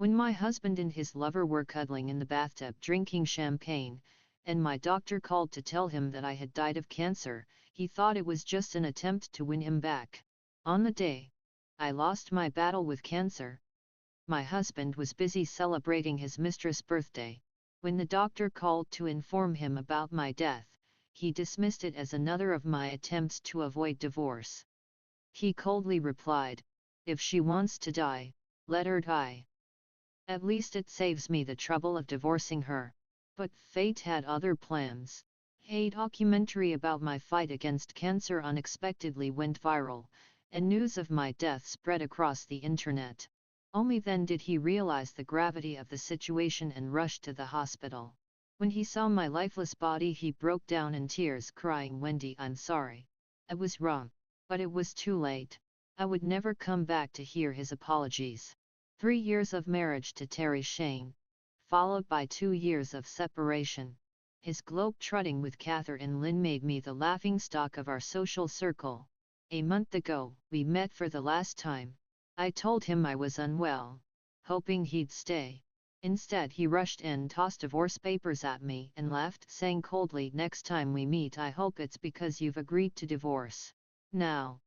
When my husband and his lover were cuddling in the bathtub drinking champagne, and my doctor called to tell him that I had died of cancer, he thought it was just an attempt to win him back. On the day I lost my battle with cancer, my husband was busy celebrating his mistress' birthday. When the doctor called to inform him about my death, he dismissed it as another of my attempts to avoid divorce. He coldly replied, "If she wants to die, let her die. At least it saves me the trouble of divorcing her." But fate had other plans. A documentary about my fight against cancer unexpectedly went viral, and news of my death spread across the internet. Only then did he realize the gravity of the situation and rushed to the hospital. When he saw my lifeless body, he broke down in tears, crying, "Wendy, I'm sorry. I was wrong." But it was too late. I would never come back to hear his apologies. 3 years of marriage to Terry Shane, followed by 2 years of separation. His globe-trotting with Catherine Lynn made me the laughingstock of our social circle. A month ago, we met for the last time. I told him I was unwell, hoping he'd stay. Instead, he rushed in, tossed divorce papers at me, and laughed, saying coldly, "Next time we meet, I hope it's because you've agreed to divorce." Now,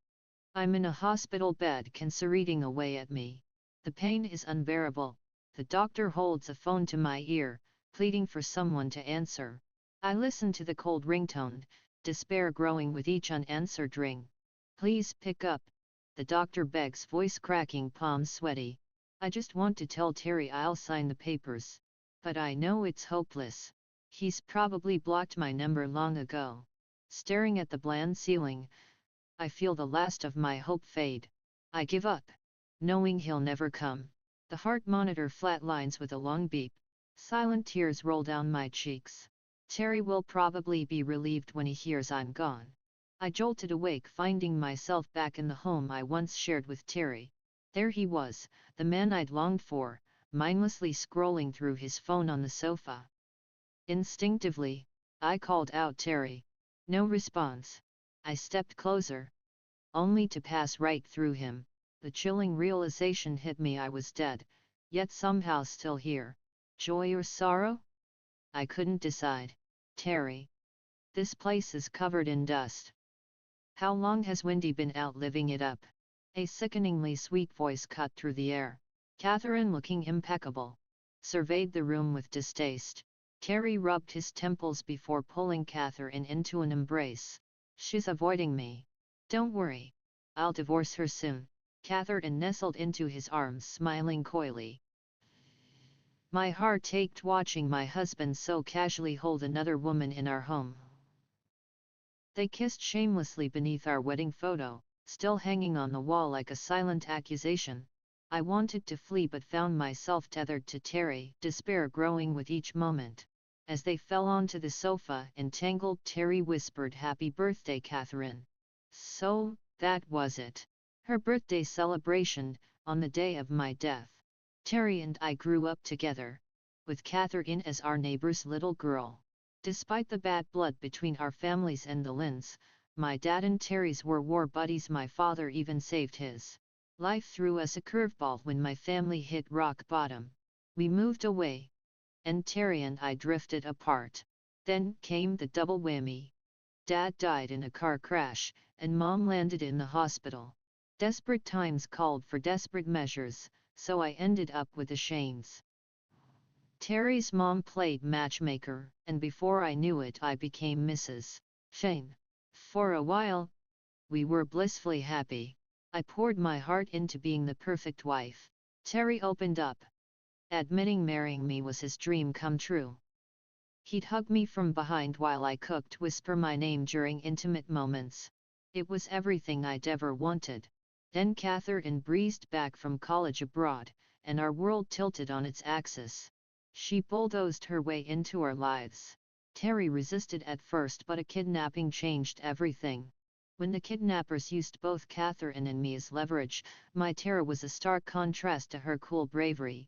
I'm in a hospital bed, cancer eating away at me. The pain is unbearable. The doctor holds a phone to my ear, pleading for someone to answer. I listen to the cold ringtone, despair growing with each unanswered ring. "Please pick up," the doctor begs, voice cracking, palms sweaty. I just want to tell Terry I'll sign the papers. But I know it's hopeless. He's probably blocked my number long ago. Staring at the bland ceiling, I feel the last of my hope fade. I give up, knowing he'll never come. The heart monitor flatlines with a long beep. Silent tears roll down my cheeks. Terry will probably be relieved when he hears I'm gone. I jolted awake, finding myself back in the home I once shared with Terry. There he was, the man I'd longed for, mindlessly scrolling through his phone on the sofa. Instinctively, I called out, "Terry." No response. I stepped closer, only to pass right through him. The chilling realization hit me I was dead, yet somehow still here. Joy or sorrow? I couldn't decide. "Terry. This place is covered in dust. How long has Wendy been out living it up?" A sickeningly sweet voice cut through the air. Catherine, looking impeccable, surveyed the room with distaste. Terry rubbed his temples before pulling Catherine into an embrace. "She's avoiding me. Don't worry. I'll divorce her soon." Catherine nestled into his arms, smiling coyly. My heart ached watching my husband so casually hold another woman in our home. They kissed shamelessly beneath our wedding photo, still hanging on the wall like a silent accusation. I wanted to flee but found myself tethered to Terry, despair growing with each moment. As they fell onto the sofa, entangled, Terry whispered, "Happy birthday, Catherine." So, that was it. Her birthday celebration, on the day of my death. Terry and I grew up together, with Catherine as our neighbor's little girl. Despite the bad blood between our families and the Lynns, my dad and Terry's were war buddies. My father even saved his life threw us a curveball when my family hit rock bottom. We moved away, and Terry and I drifted apart. Then came the double whammy. Dad died in a car crash, and Mom landed in the hospital. Desperate times called for desperate measures, so I ended up with the Shanes. Terry's mom played matchmaker, and before I knew it I became Mrs. Shane. For a while, we were blissfully happy. I poured my heart into being the perfect wife. Terry opened up, admitting marrying me was his dream come true. He'd hug me from behind while I cooked, whisper my name during intimate moments. It was everything I'd ever wanted. Then Catherine breezed back from college abroad, and our world tilted on its axis. She bulldozed her way into our lives. Terry resisted at first, but a kidnapping changed everything. When the kidnappers used both Catherine and me as leverage, my terror was a stark contrast to her cool bravery.